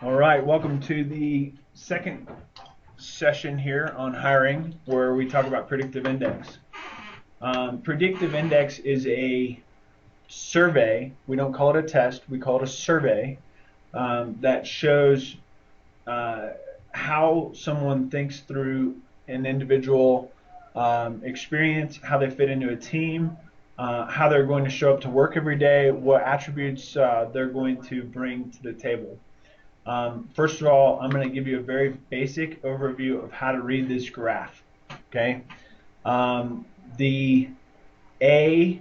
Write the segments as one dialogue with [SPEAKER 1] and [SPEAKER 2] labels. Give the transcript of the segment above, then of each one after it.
[SPEAKER 1] All right, welcome to the second session here on hiring, where we talk about predictive index. Predictive index is a survey. We don't call it a test. We call it a survey that shows how someone thinks through an individual experience, how they fit into a team, how they're going to show up to work every day, what attributes they're going to bring to the table. First of all, I'm going to give you a very basic overview of how to read this graph. Okay, the A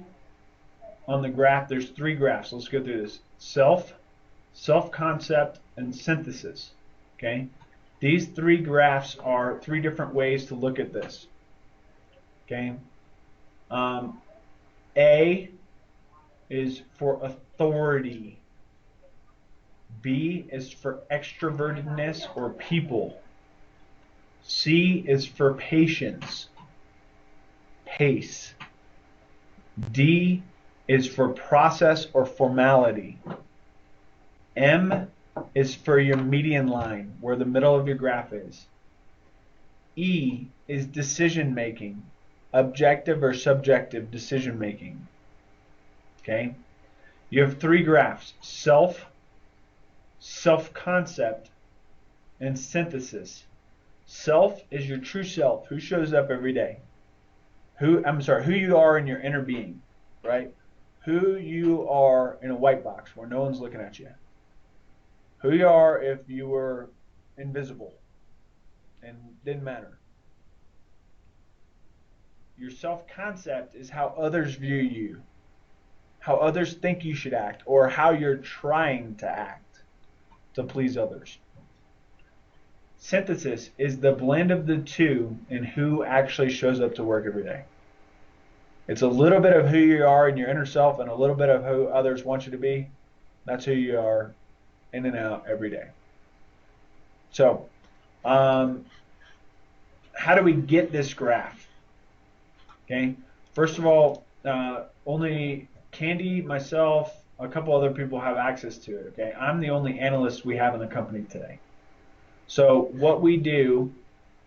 [SPEAKER 1] on the graph, there's three graphs. Let's go through this: self-concept, and synthesis. Okay, these three graphs are three different ways to look at this. Okay, A is for authority. B is for extrovertedness or people. C is for patience, pace. D is for process or formality. M is for your median line, where the middle of your graph is. E is decision making, objective or subjective decision making. Okay? You have three graphs: self-concept, and synthesis. Self is your true self, who shows up every day. Who you are in your inner being, right? Who you are in a white box where no one's looking at you. Who you are if you were invisible and didn't matter. Your self-concept is how others view you, how others think you should act, or how you're trying to act to please others. Synthesis is the blend of the two in who actually shows up to work every day. It's a little bit of who you are in your inner self and a little bit of who others want you to be. That's who you are in and out every day. So, how do we get this graph? Okay, first of all, only Candy, myself, a couple other people have access to it. Okay, I'm the only analyst we have in the company today. So what we do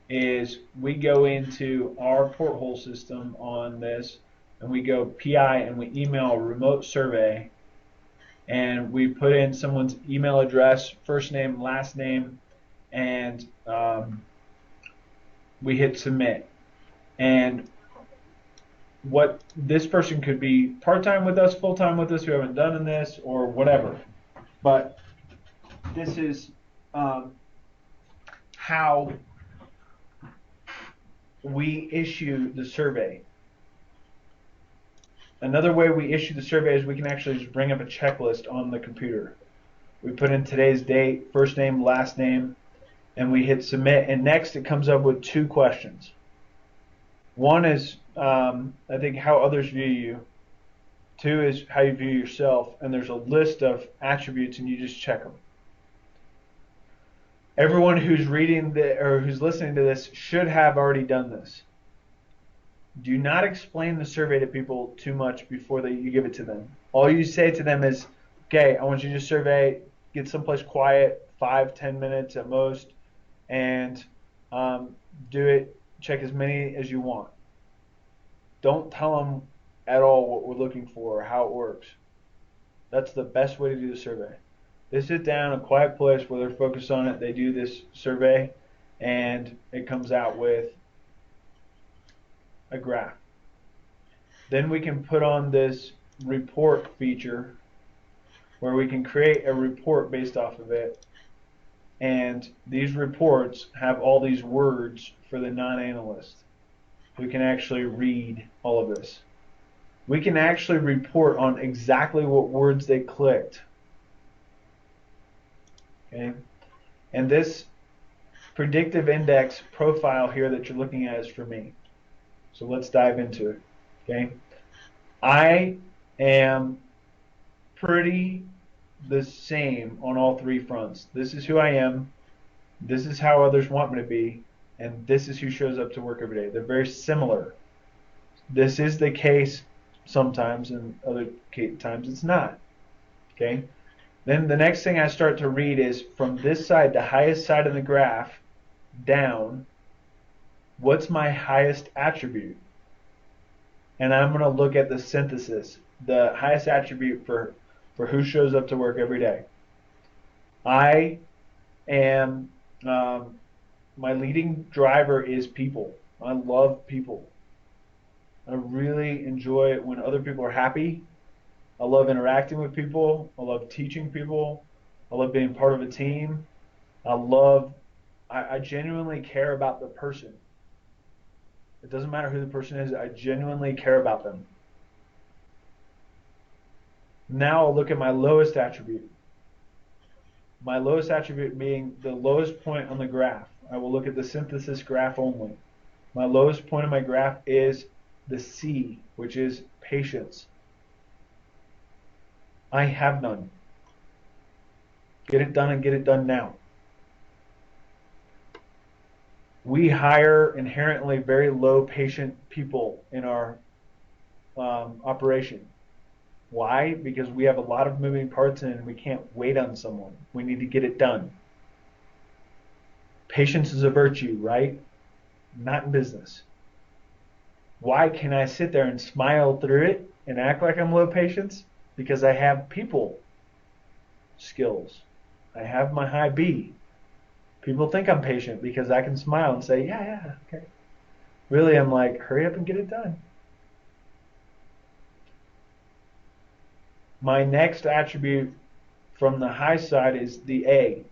[SPEAKER 1] is we go into our porthole system on this, and we go PI, and we email a remote survey, and we put in someone's email address, first name, last name, and we hit submit. And what this person could be part-time with us, full-time with us, who haven't done in this, or whatever. But this is how we issue the survey. Another way we issue the survey is we can actually just bring up a checklist on the computer. We put in today's date, first name, last name, and we hit submit. And next it comes up with two questions. One is, I think, how others view you. Two is how you view yourself. And there's a list of attributes, and you just check them. Everyone who's reading or who's listening to this should have already done this. Do not explain the survey to people too much before you give it to them. All you say to them is, okay, I want you to survey, get someplace quiet, 5-10 minutes at most, and do it. Check as many as you want. Don't tell them at all what we're looking for or how it works. That's the best way to do the survey. They sit down in a quiet place where they're focused on it. They do this survey, and it comes out with a graph. Then we can put on this report feature where we can create a report based off of it. And these reports have all these words for the non-analyst who can actually read all of this. We can actually report on exactly what words they clicked. Okay? And this predictive index profile here that you're looking at is for me. So let's dive into it. Okay? I am pretty the same on all three fronts. This is who I am, this is how others want me to be, and this is who shows up to work every day. They're very similar. This is the case sometimes, and other times it's not. Okay? Then the next thing I start to read is from this side, the highest side of the graph, down, what's my highest attribute? And I'm going to look at the synthesis, the highest attribute for who shows up to work every day. I am, my leading driver is people. I love people. I really enjoy it when other people are happy. I love interacting with people. I love teaching people. I love being part of a team. I genuinely care about the person. It doesn't matter who the person is. I genuinely care about them. Now I'll look at my lowest attribute. My lowest attribute being the lowest point on the graph. I will look at the synthesis graph only. My lowest point of my graph is the C, which is patience. I have none. Get it done and get it done now. We hire inherently very low patient people in our operation. Why? Because we have a lot of moving parts and we can't wait on someone. We need to get it done. Patience is a virtue, right? Not in business. Why can I sit there and smile through it and act like I'm low patience? Because I have people skills. I have my high B. People think I'm patient because I can smile and say, yeah, okay. Really, I'm like, hurry up and get it done. My next attribute from the high side is the A,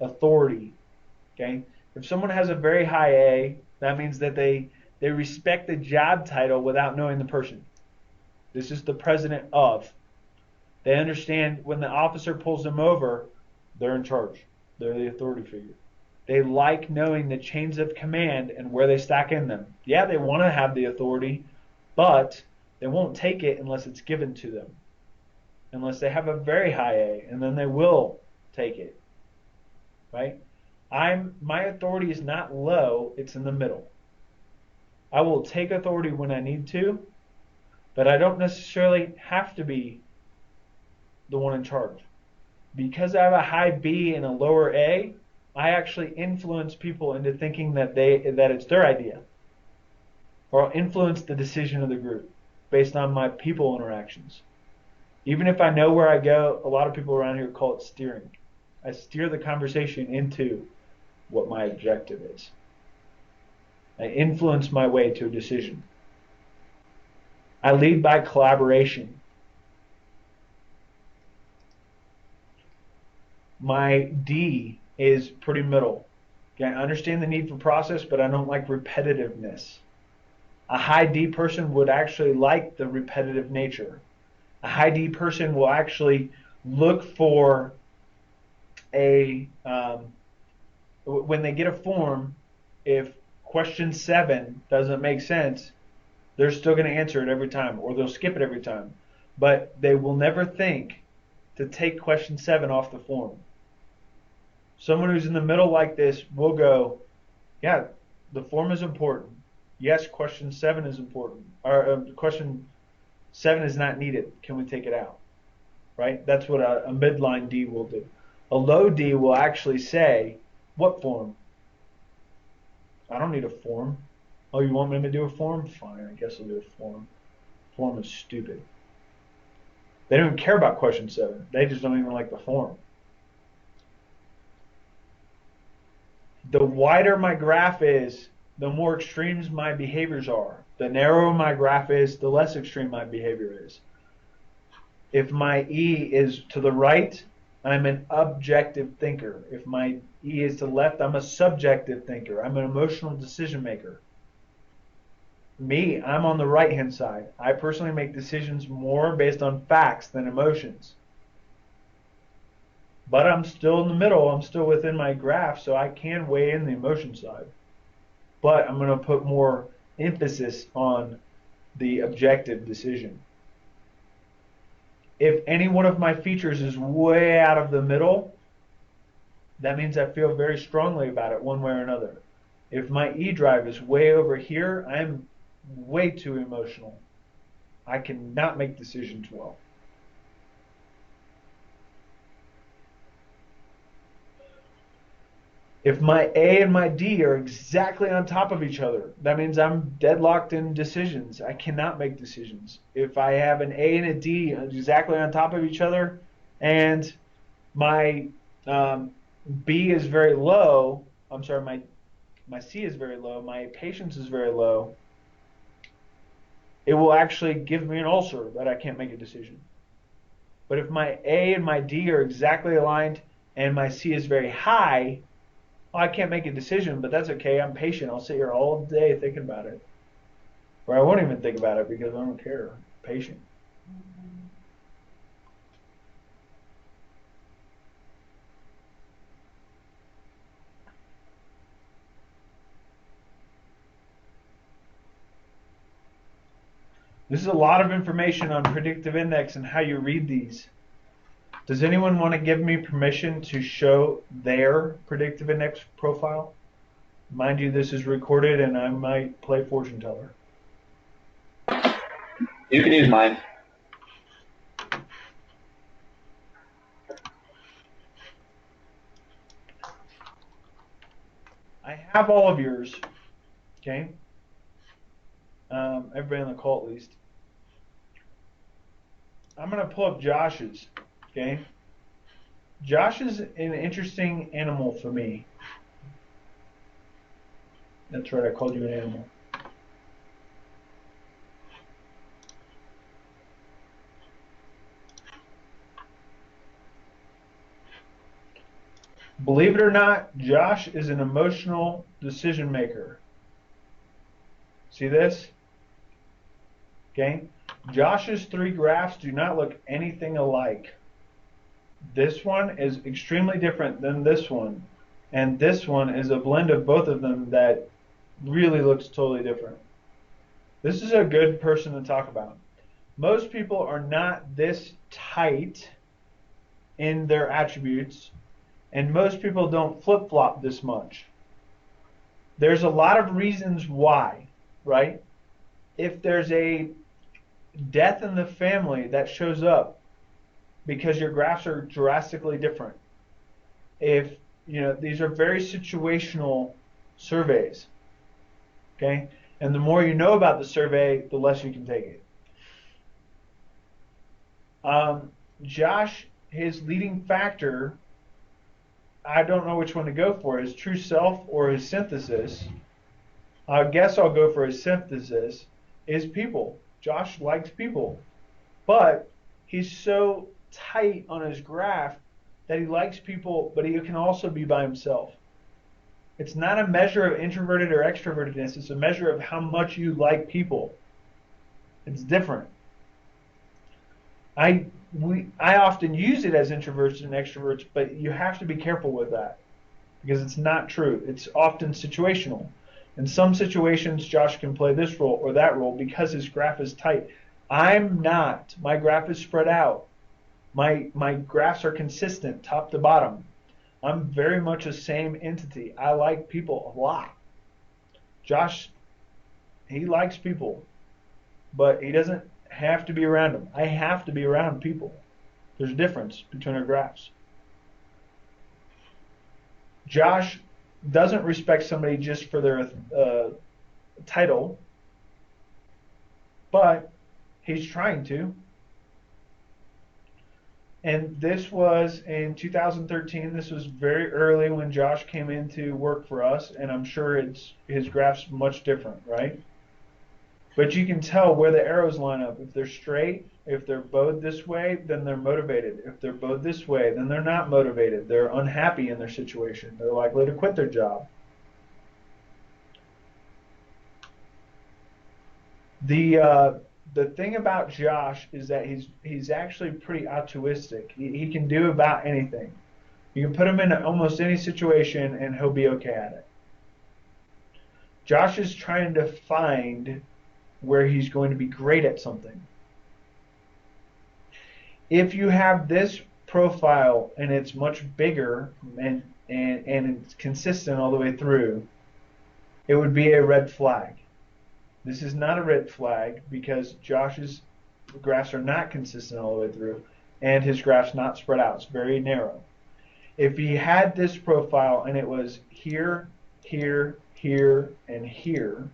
[SPEAKER 1] authority. Okay? If someone has a very high A, that means that they respect the job title without knowing the person. This is the president of. They understand when the officer pulls them over, they're in charge. They're the authority figure. They like knowing the chains of command and where they stack in them. Yeah, they want to have the authority, but they won't take it unless it's given to them. Unless they have a very high A, and then they will take it. Right? My authority is not low, it's in the middle. I will take authority when I need to, but I don't necessarily have to be the one in charge. Because I have a high B and a lower A, I actually influence people into thinking that it's their idea. Or I'll influence the decision of the group based on my people interactions. Even if I know where I go, a lot of people around here call it steering. I steer the conversation into what my objective is. I influence my way to a decision. I lead by collaboration. My D is pretty middle. Okay, I understand the need for process, but I don't like repetitiveness. A high D person would actually like the repetitive nature. A high D person will actually look for when they get a form, if question 7 doesn't make sense, they're still going to answer it every time, or they'll skip it every time. But they will never think to take question 7 off the form. Someone who's in the middle like this will go, yeah, the form is important. Yes, question 7 is important. Or question 7 is not needed. Can we take it out? Right? That's what a midline D will do. A low D will actually say, what form? I don't need a form. Oh, you want me to do a form? Fine, I guess I'll do a form. Form is stupid. They don't even care about question 7. They just don't even like the form. The wider my graph is, the more extremes my behaviors are. The narrower my graph is, the less extreme my behavior is. If my E is to the right, I'm an objective thinker. If my E is to the left, I'm a subjective thinker. I'm an emotional decision maker. Me, I'm on the right-hand side. I personally make decisions more based on facts than emotions. But I'm still in the middle. I'm still within my graph, so I can weigh in the emotion side. But I'm going to put more emphasis on the objective decision. If any one of my features is way out of the middle, that means I feel very strongly about it one way or another. If my E drive is way over here, I'm way too emotional. I cannot make decisions well. If my A and my D are exactly on top of each other, that means I'm deadlocked in decisions. I cannot make decisions. If I have an A and a D exactly on top of each other, and my um, B is very low, I'm sorry, my C is very low, my patience is very low, it will actually give me an ulcer that I can't make a decision. But if my A and my D are exactly aligned and my C is very high, well, I can't make a decision, but that's okay. I'm patient. I'll sit here all day thinking about it. Or I won't even think about it because I don't care. I'm patient. This is a lot of information on predictive index and how you read these. Does anyone want to give me permission to show their predictive index profile? Mind you, this is recorded and I might play fortune teller.
[SPEAKER 2] You can use mine.
[SPEAKER 1] I have all of yours, okay? Everybody on the call at least. I'm going to pull up Josh's, okay? Josh is an interesting animal for me. That's right, I called you an animal. Believe it or not, Josh is an emotional decision maker. See this? Okay? Josh's three graphs do not look anything alike. This one is extremely different than this one. And this one is a blend of both of them that really looks totally different. This is a good person to talk about. Most people are not this tight in their attributes, and most people don't flip-flop this much. There's a lot of reasons why, right? If there's a death in the family that shows up because your graphs are drastically different. If, these are very situational surveys, okay? And the more you know about the survey, the less you can take it. Josh, his leading factor, I don't know which one to go for, his true self or his synthesis. I guess I'll go for his synthesis, is people. Josh likes people. But he's so tight on his graph that he likes people, but he can also be by himself. It's not a measure of introverted or extrovertedness. It's a measure of how much you like people. It's different. I often use it as introverts and extroverts, but you have to be careful with that because it's not true. It's often situational. In some situations, Josh can play this role or that role because his graph is tight. I'm not. My graph is spread out. My graphs are consistent, top to bottom. I'm very much the same entity. I like people a lot. Josh, he likes people, but he doesn't have to be around them. I have to be around people. There's a difference between our graphs. Josh doesn't respect somebody just for their title, but he's trying to. And this was in 2013. This was very early when Josh came in to work for us, and I'm sure his graph's much different, right? But you can tell where the arrows line up. If they're straight, if they're bowed this way, then they're motivated. If they're bowed this way, then they're not motivated. They're unhappy in their situation. They're likely to quit their job. The thing about Josh is that he's actually pretty altruistic. He can do about anything. You can put him in almost any situation and he'll be okay at it. Josh is trying to find where he's going to be great at something. If you have this profile and it's much bigger and it's consistent all the way through, it would be a red flag. This is not a red flag because Josh's graphs are not consistent all the way through and his graph's not spread out. It's very narrow. if he had this profile and it was here, here, here, and here,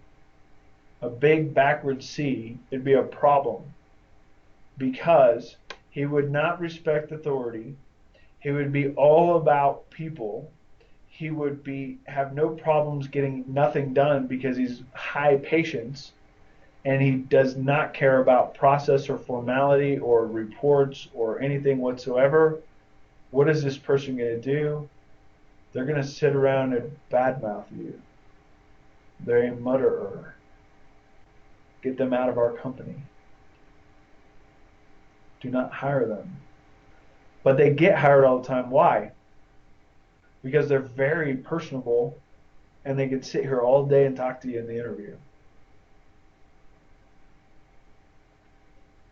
[SPEAKER 1] a big backward C, it'd be a problem because he would not respect authority. He would be all about people. He would have no problems getting nothing done because he's high patience, and he does not care about process or formality or reports or anything whatsoever. What is this person going to do? They're going to sit around and badmouth you. They're a mutterer. Get them out of our company. Do not hire them. But they get hired all the time. Why? Because they're very personable and they can sit here all day and talk to you in the interview.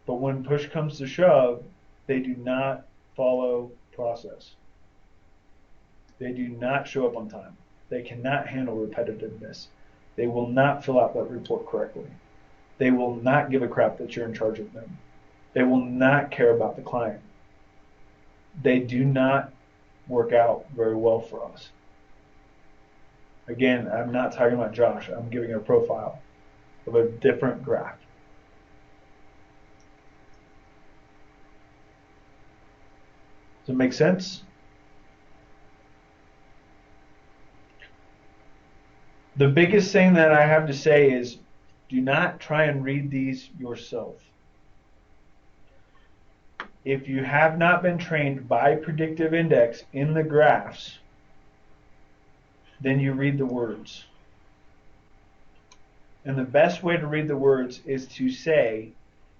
[SPEAKER 1] But when push comes to shove, they do not follow process. They do not show up on time. They cannot handle repetitiveness. They will not fill out that report correctly. They will not give a crap that you're in charge of them. They will not care about the client. They do not work out very well for us. Again, I'm not talking about Josh. I'm giving a profile of a different graph. Does it make sense? The biggest thing that I have to say is do not try and read these yourself. If you have not been trained by predictive index in the graphs, then you read the words. And the best way to read the words is to say,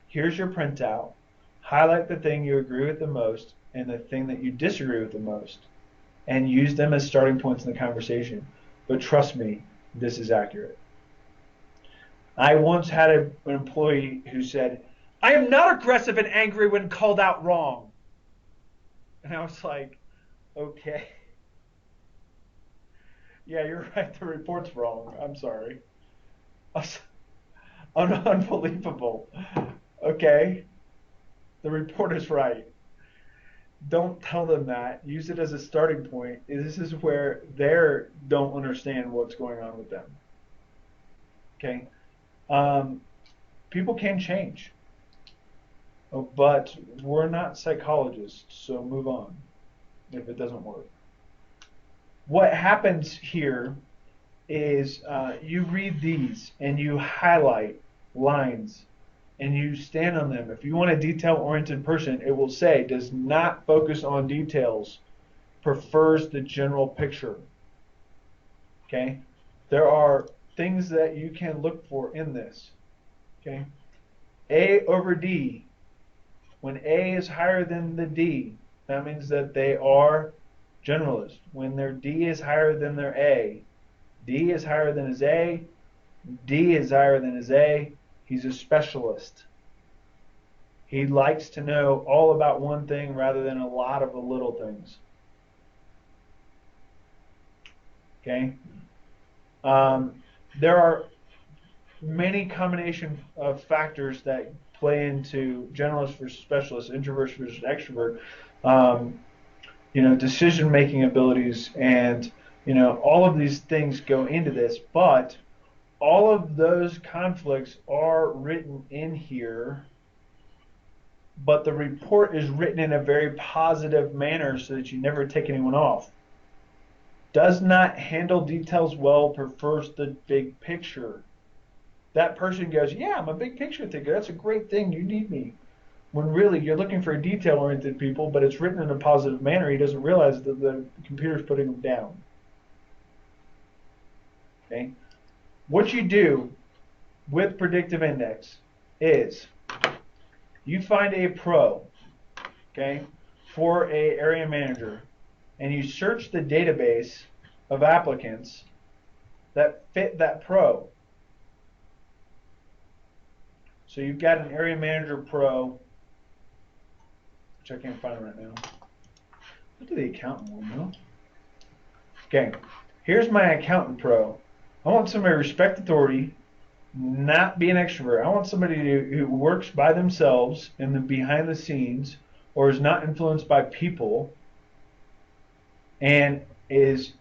[SPEAKER 1] here's your printout, highlight the thing you agree with the most and the thing that you disagree with the most, and use them as starting points in the conversation. But trust me, this is accurate. I once had an employee who said, I am not aggressive and angry when called out wrong. And I was like, okay. Yeah, you're right. The report's wrong. I'm sorry. Unbelievable. Okay. The report is right. Don't tell them that. Use it as a starting point. This is where they don't understand what's going on with them. Okay. People can change. But we're not psychologists, so move on if it doesn't work. What happens here is you read these and you highlight lines and you stand on them. If you want a detail-oriented person, it will say, does not focus on details, prefers the general picture. Okay? There are things that you can look for in this. Okay? A over D. When A is higher than the D, that means that they are generalists. When their D is higher than their A, D is higher than his A, D is higher than his A, he's a specialist. He likes to know all about one thing rather than a lot of the little things. Okay? There are many combination of factors that play into generalist versus specialist, introvert versus extrovert, decision-making abilities, and all of these things go into this. But all of those conflicts are written in here, but the report is written in a very positive manner so that you never take anyone off. Does not handle details well, prefers the big picture. That person goes, yeah, I'm a big picture thinker. That's a great thing. You need me. When really you're looking for detail-oriented people, but it's written in a positive manner. He doesn't realize that the computer's putting him down. Okay? What you do with predictive index is you find a pro, okay, for a area manager, and you search the database of applicants that fit that pro. So you've got an area manager pro, which I can't find right now. What do the accountant will know? Okay, here's my accountant pro. I want somebody to respect authority, not be an extrovert. I want somebody who works by themselves in the behind the scenes or is not influenced by people. and is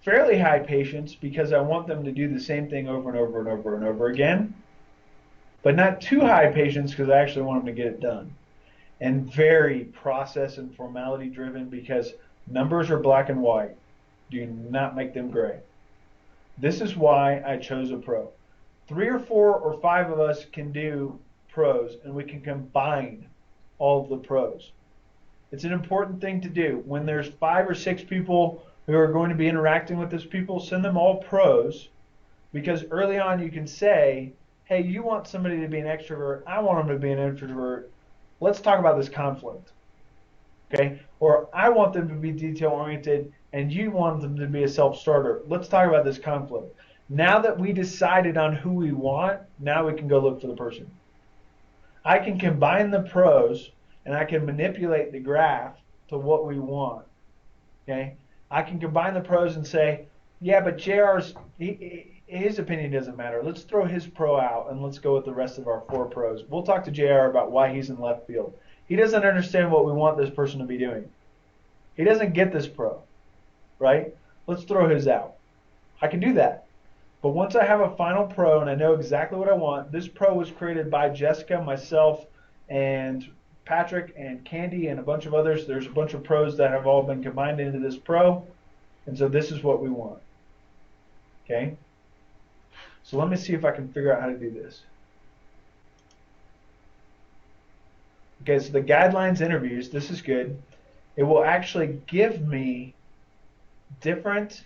[SPEAKER 1] fairly high patience because I want them to do the same thing over and over and over and over again, but not too high patience because I actually want them to get it done. And very process and formality driven because numbers are black and white. Do not make them gray. This is why I chose a pro. 3 or 4 or 5 of us can do pros, and we can combine all of the pros. It's an important thing to do. When there's 5 or 6 people who are going to be interacting with those people, send them all pros, because early on you can say, hey, you want somebody to be an extrovert, I want them to be an introvert. Let's talk about this conflict. Okay? Or I want them to be detail oriented and you want them to be a self-starter. Let's talk about this conflict. Now that we decided on who we want, now we can go look for the person. I can combine the pros and I can manipulate the graph to what we want. Okay? I can combine the pros and say, yeah, but his opinion doesn't matter. Let's throw his pro out and let's go with the rest of our 4 pros. We'll talk to JR about why he's in left field. He doesn't understand what we want this person to be doing. He doesn't get this pro, right? Let's throw his out. I can do that. But once I have a final pro and I know exactly what I want, this pro was created by Jessica, myself, and Patrick, and Candy, and a bunch of others. There's a bunch of pros that have all been combined into this pro. And so this is what we want. Okay? So let me see if I can figure out how to do this. Okay, so the guidelines interviews, this is good. It will actually give me different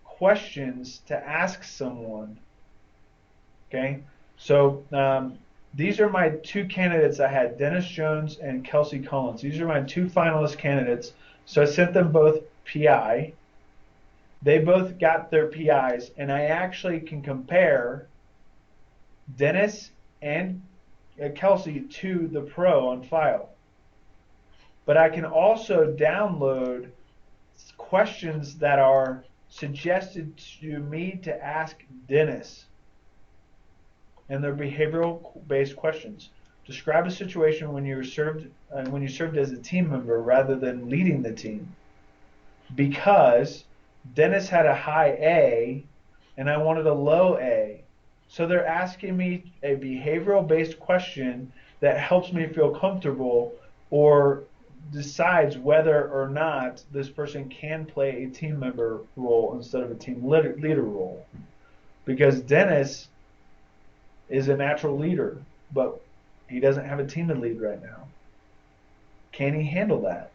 [SPEAKER 1] questions to ask someone. Okay, so these are my 2 candidates I had, Dennis Jones and Kelsey Collins. These are my 2 finalist candidates. So I sent them both PI. They both got their PIs, and I actually can compare Dennis and Kelsey to the pro on file. But I can also download questions that are suggested to me to ask Dennis, and they're behavioral-based questions. Describe a situation when you served as a team member rather than leading the team. Because Dennis had a high A, and I wanted a low A. So they're asking me a behavioral-based question that helps me feel comfortable or decides whether or not this person can play a team member role instead of a team leader role. Because Dennis is a natural leader, but he doesn't have a team to lead right now. Can he handle that?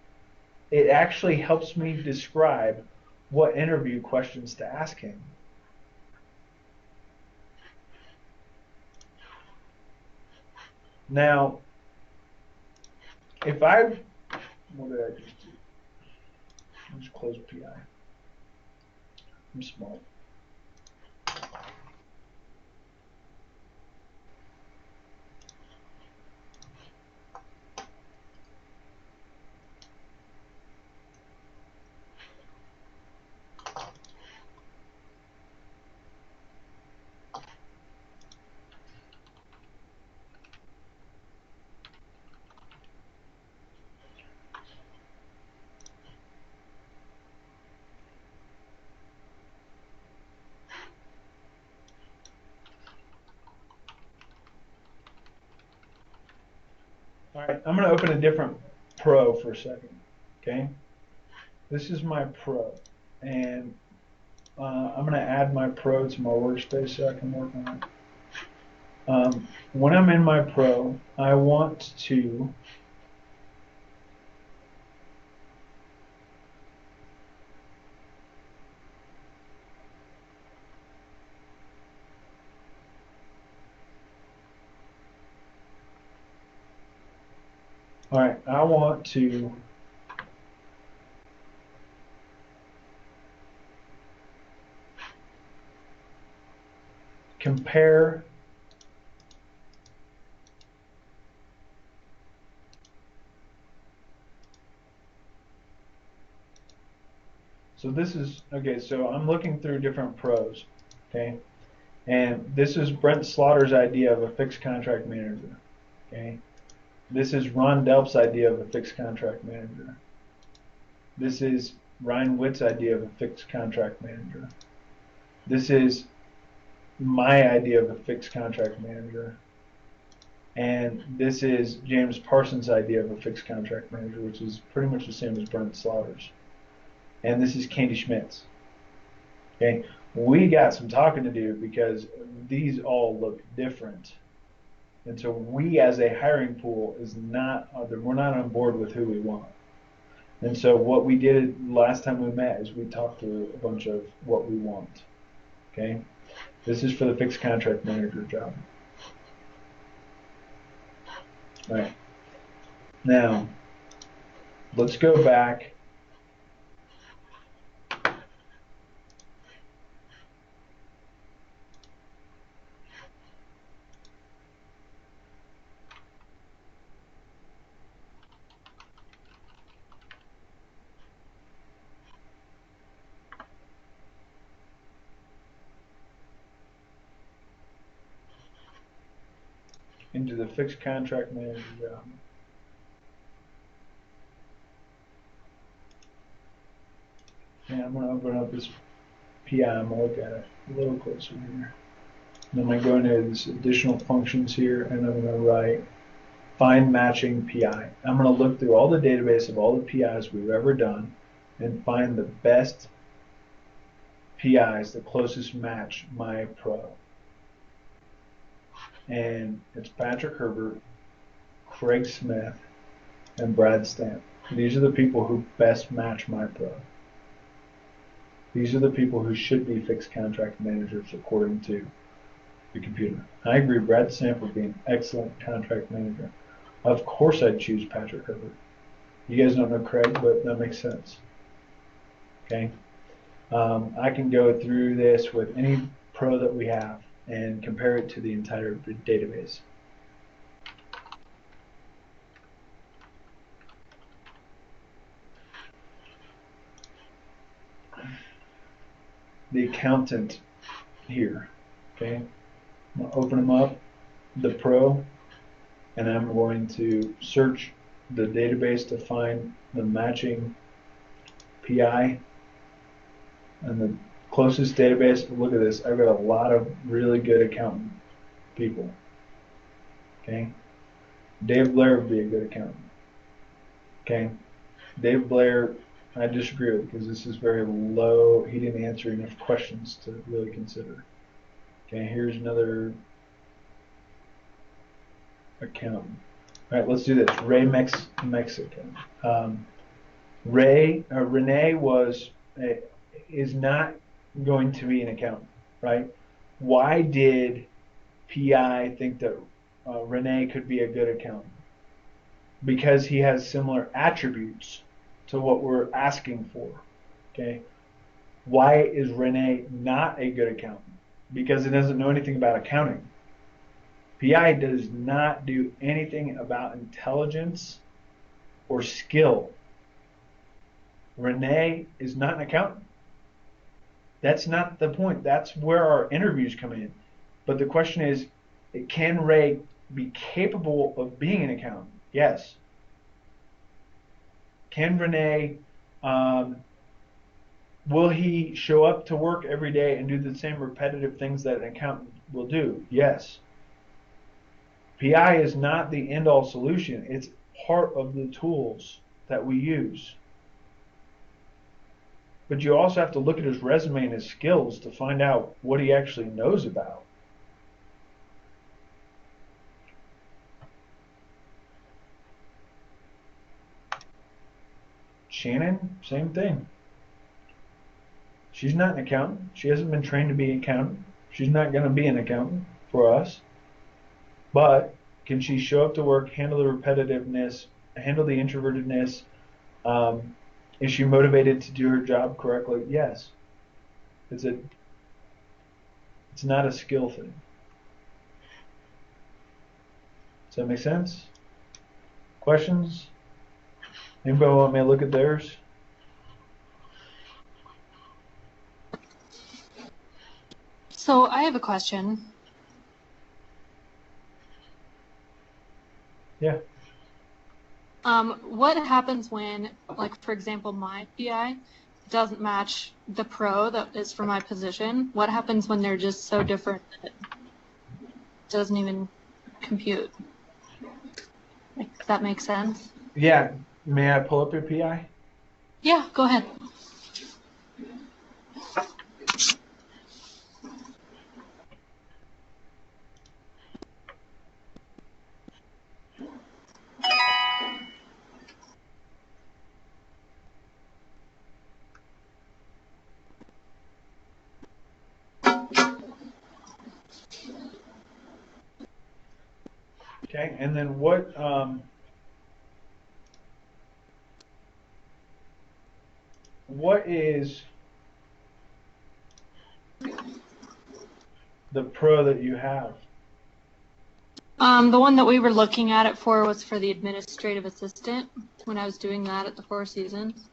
[SPEAKER 1] It actually helps me describe what interview questions to ask him. Now, what did I just do? I just closed PI. I'm smart. All right, I'm going to open a different pro for a second. Okay, this is my pro, and I'm going to add my pro to my workspace so I can work on it. When I'm in my pro, I want to compare so this is okay, so I'm looking through different pros, okay, and this is Brent Slaughter's idea of a fixed contract manager, okay, this is Ron Delp's idea of a fixed contract manager, this is Ryan Witt's idea of a fixed contract manager. This is my idea of a fixed contract manager. And this is James Parsons' idea of a fixed contract manager, which is pretty much the same as Brent Slaughter's. And this is Candy Schmidt's. Okay, we got some talking to do because these all look different. And so we as a hiring pool we're not on board with who we want. And so what we did last time we met is we talked through a bunch of what we want. Okay, this is for the fixed contract manager job. All right, now let's go back into the fixed contract manager job. And I'm going to open up this PI. I'm going to look at it a little closer here. And I'm going to go into this additional functions here, and I'm going to write find matching PI. I'm going to look through all the database of all the PIs we've ever done and find the best PIs, the closest match my pro. And it's Patrick Herbert, Craig Smith, and Brad Stamp. These are the people who best match my pro. These are the people who should be fixed contract managers according to the computer. I agree, Brad Stamp would be an excellent contract manager. Of course I'd choose Patrick Herbert. You guys don't know Craig, but that makes sense. Okay? I can go through this with any pro that we have and compare it to the entire database. The accountant here, okay? I'm going to open them up, the pro, and I'm going to search the database to find the matching PI. And the closest database, look at this, I've got a lot of really good accountant people. Okay? Dave Blair would be a good accountant. Okay? Dave Blair, I disagree with because this is very low. He didn't answer enough questions to really consider. Okay, here's another accountant. All right, let's do this. Ray Mexican. Renee is not going to be an accountant, right? Why did PI think that Renee could be a good accountant? Because he has similar attributes to what we're asking for, okay? Why is Renee not a good accountant? Because he doesn't know anything about accounting. PI does not do anything about intelligence or skill. Renee is not an accountant. That's not the point. That's where our interviews come in. But the question is, can Ray be capable of being an accountant? Yes. Can Renee, will he show up to work every day and do the same repetitive things that an accountant will do? Yes. PI is not the end-all solution. It's part of the tools that we use. But you also have to look at his resume and his skills to find out what he actually knows about. Shannon, same thing. She's not an accountant. She hasn't been trained to be an accountant. She's not going to be an accountant for us. But can she show up to work, handle the repetitiveness, handle the introvertedness? Is she motivated to do her job correctly? Yes. It's not a skill thing. Does that make sense? Questions? Anybody want me to look at theirs?
[SPEAKER 2] So I have a question.
[SPEAKER 1] Yeah.
[SPEAKER 2] What happens when, like, for example, my PI doesn't match the pro that is for my position. What happens when they're just so different that it doesn't even compute? Like, does that make sense?
[SPEAKER 1] Yeah. May I pull up your PI?
[SPEAKER 2] Yeah, go ahead.
[SPEAKER 1] Okay. And then what is the pro that you have?
[SPEAKER 2] The one that we were looking at it for was for the administrative assistant when I was doing that at the Four Seasons.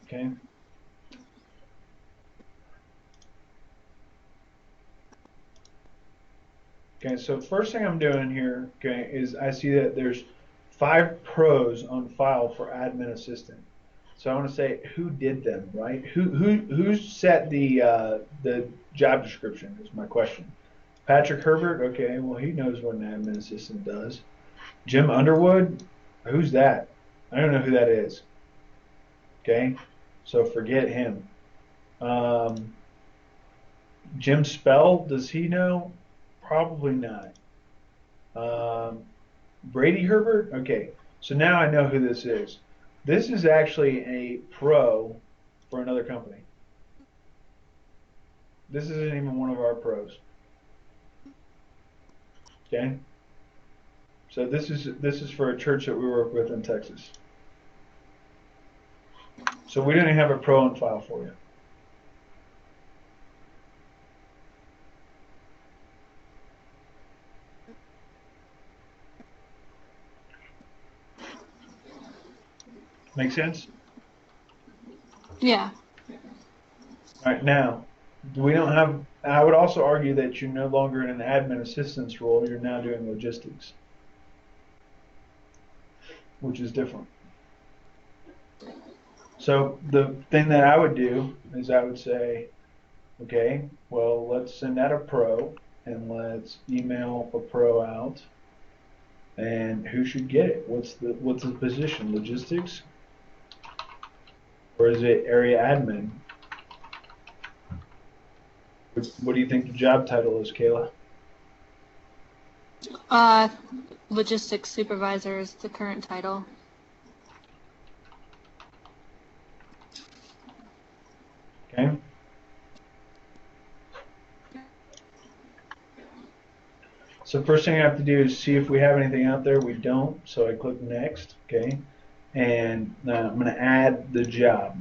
[SPEAKER 1] Okay. Okay, so first thing I'm doing here, okay, is I see that there's 5 pros on file for admin assistant. So I want to say who did them, right? Who set the job description is my question. Patrick Herbert, okay, well he knows what an admin assistant does. Jim Underwood, who's that? I don't know who that is. Okay, so forget him. Um, Jim Spell, does he know? Probably not. Um, Brady Herbert? Okay, so now I know who this is. This is actually a pro for another company. This isn't even one of our pros. Okay? So this is for a church that we work with in Texas. So we didn't have a pro on file for you. Make sense?
[SPEAKER 2] Yeah.
[SPEAKER 1] All right, now, we don't have, I would also argue that you're no longer in an admin assistance role, you're now doing logistics, which is different. So the thing that I would do is I would say, okay, well, let's send out a pro and let's email a pro out. And who should get it? What's the position? Logistics? Or is it area admin? What do you think the job title is, Kayla?
[SPEAKER 2] Uh, Logistics supervisor is the current title.
[SPEAKER 1] Okay. So first thing I have to do is see if we have anything out there. We don't, so I click next, okay? And I'm going to add the job.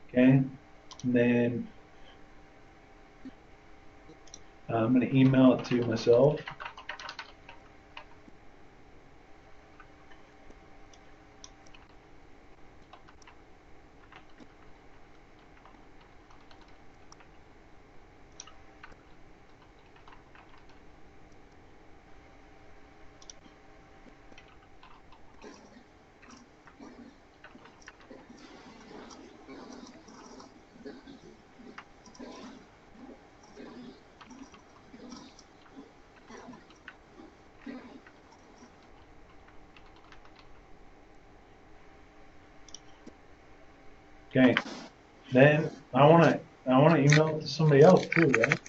[SPEAKER 1] Okay, and then I'm going to email it to myself. Okay, then I want to email it to somebody else too, right?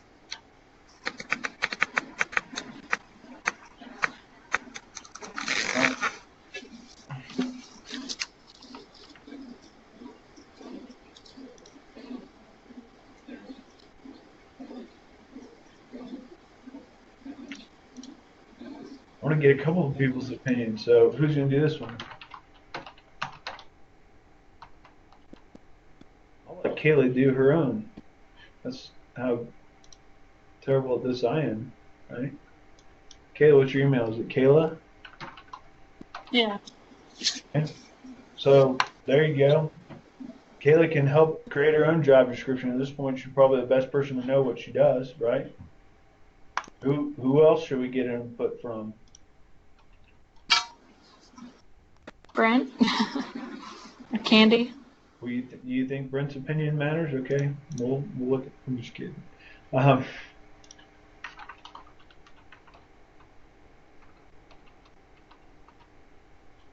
[SPEAKER 1] I want to get a couple of people's opinions. So who's going to do this one? I'll let Kayla do her own. That's how terrible at this I am, right? Kayla, what's your email? Is it Kayla?
[SPEAKER 2] Yeah.
[SPEAKER 1] Okay. So there you go. Kayla can help create her own job description. At this point, she's probably the best person to know what she does, right? Who else should we get input from?
[SPEAKER 2] Brent? Candy?
[SPEAKER 1] You think Brent's opinion matters? Okay, we'll look. I'm just kidding. Um,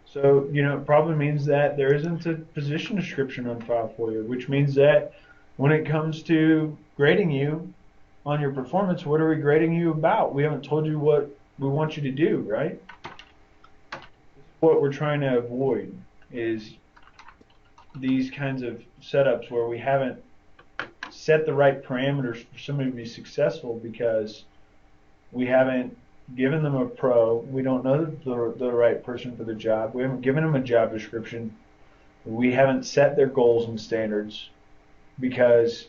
[SPEAKER 1] so it probably means that there isn't a position description on file for you, which means that when it comes to grading you on your performance, what are we grading you about? We haven't told you what we want you to do, right? What we're trying to avoid is these kinds of setups where we haven't set the right parameters for somebody to be successful because we haven't given them a pro. We don't know the right person for the job. We haven't given them a job description. We haven't set their goals and standards because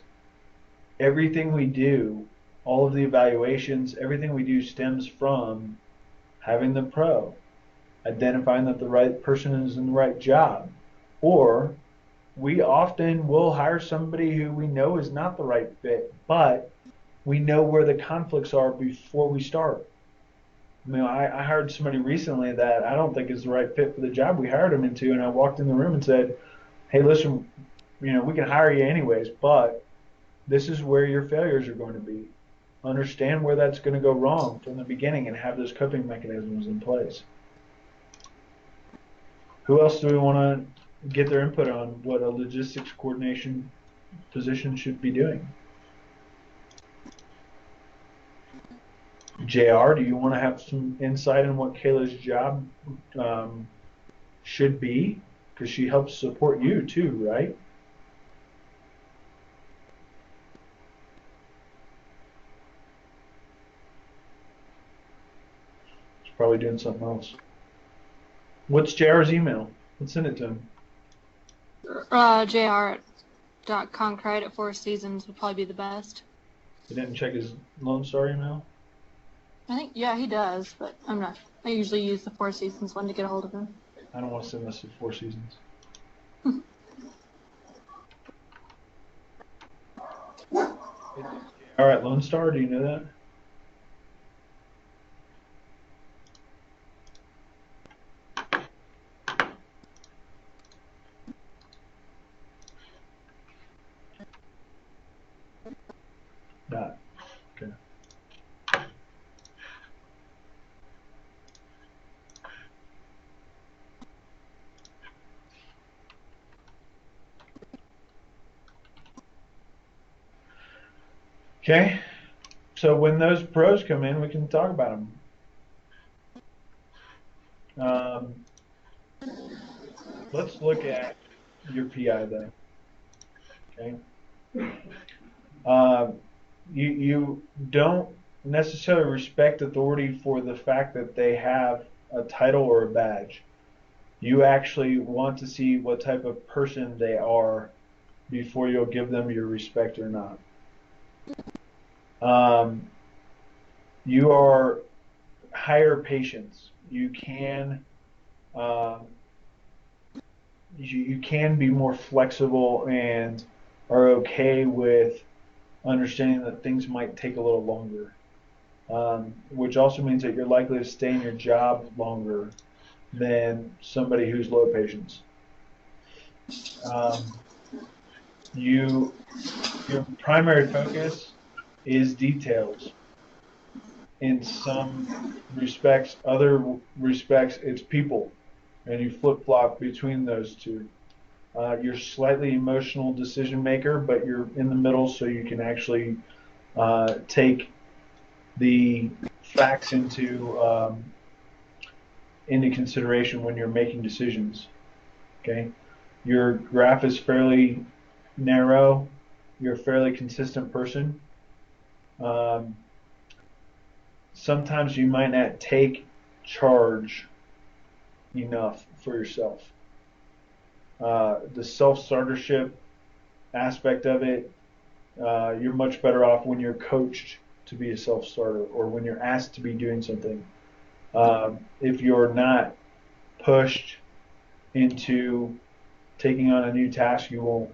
[SPEAKER 1] everything we do, all of the evaluations, everything we do stems from having the pro, identifying that the right person is in the right job. Or we often will hire somebody who we know is not the right fit, but we know where the conflicts are before we start. I hired somebody recently that I don't think is the right fit for the job we hired him into, and I walked in the room and said, "Hey, listen, we can hire you anyways, but this is where your failures are going to be. Understand where that's going to go wrong from the beginning and have those coping mechanisms in place." Who else do we want to get their input on what a logistics coordination position should be doing? JR, do you want to have some insight on what Kayla's job should be? Because she helps support you too, right? She's probably doing something else. What's JR's email? Let's send it to him.
[SPEAKER 2] JR.concrete at Four Seasons would probably be the best.
[SPEAKER 1] He didn't check his Lone Star email?
[SPEAKER 2] I think, yeah, he does, but I'm not. I usually use the Four Seasons one to get a hold of him.
[SPEAKER 1] I don't want to send this to Four Seasons. All right, Lone Star, do you know that? Not. Okay. Okay. So when those pros come in, we can talk about them. Let's look at your PI though. Okay. Uh, you don't necessarily respect authority for the fact that they have a title or a badge. You actually want to see what type of person they are before you'll give them your respect or not. You are higher patience. You can you can be more flexible and are okay with understanding that things might take a little longer, which also means that you're likely to stay in your job longer than somebody who's low patience. Um, your primary focus is details. In some respects, other respects, it's people, and you flip-flop between those two. You're slightly emotional decision maker, but you're in the middle, so you can actually take the facts into consideration when you're making decisions. Okay, your graph is fairly narrow. You're a fairly consistent person. Sometimes you might not take charge enough for yourself. The self-startership aspect of it, you're much better off when you're coached to be a self-starter or when you're asked to be doing something. If you're not pushed into taking on a new task, you won't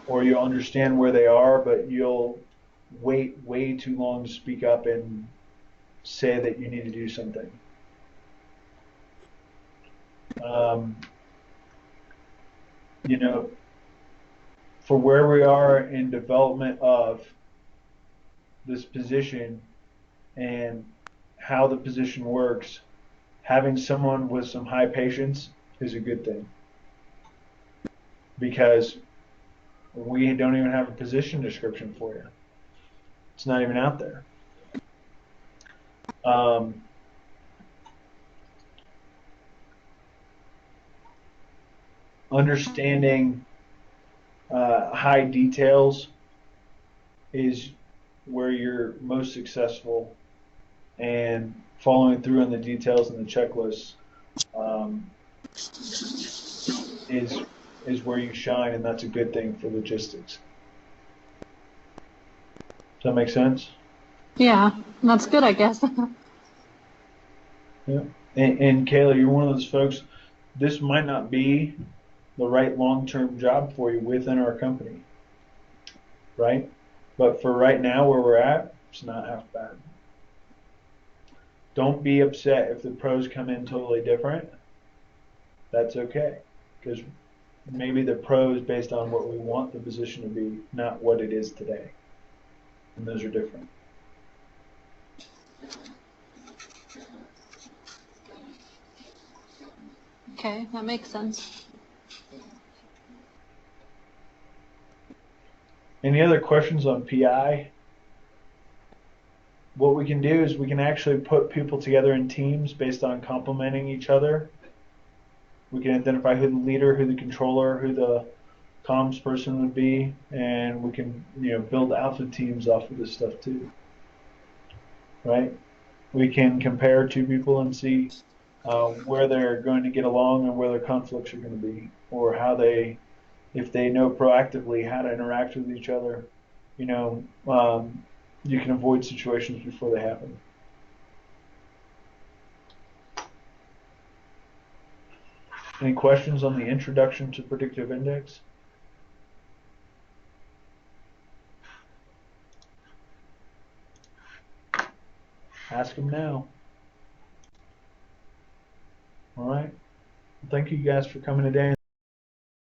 [SPEAKER 1] or you'll understand where they are, but you'll wait way too long to speak up and say that you need to do something. Um, you know, for where we are in development of this position and how the position works, having someone with some high patience is a good thing, because we don't even have a position description for you. It's not even out there. Um, Understanding high details is where you're most successful, and following through on the details and the checklists um, is where you shine, and that's a good thing for logistics. Does that make sense?
[SPEAKER 2] Yeah, that's good, I guess.
[SPEAKER 1] Yeah. And Kayla, you're one of those folks. This might not be the right long-term job for you within our company, right? But for right now, where we're at, it's not half bad. Don't be upset if the pros come in totally different. That's okay, because maybe the pro is based on what we want the position to be, not what it is today. And those are different.
[SPEAKER 2] Okay, that makes sense.
[SPEAKER 1] Any other questions on PI? What we can do is we can actually put people together in teams based on complementing each other. We can identify who the leader, who the controller, who the comms person would be, and we can build alpha teams off of this stuff too, right? We can compare two people and see where they're going to get along and where their conflicts are going to be, or how they, if they know proactively how to interact with each other, you can avoid situations before they happen. Any questions on the introduction to predictive index? Ask them now. All right. Thank you guys for coming today.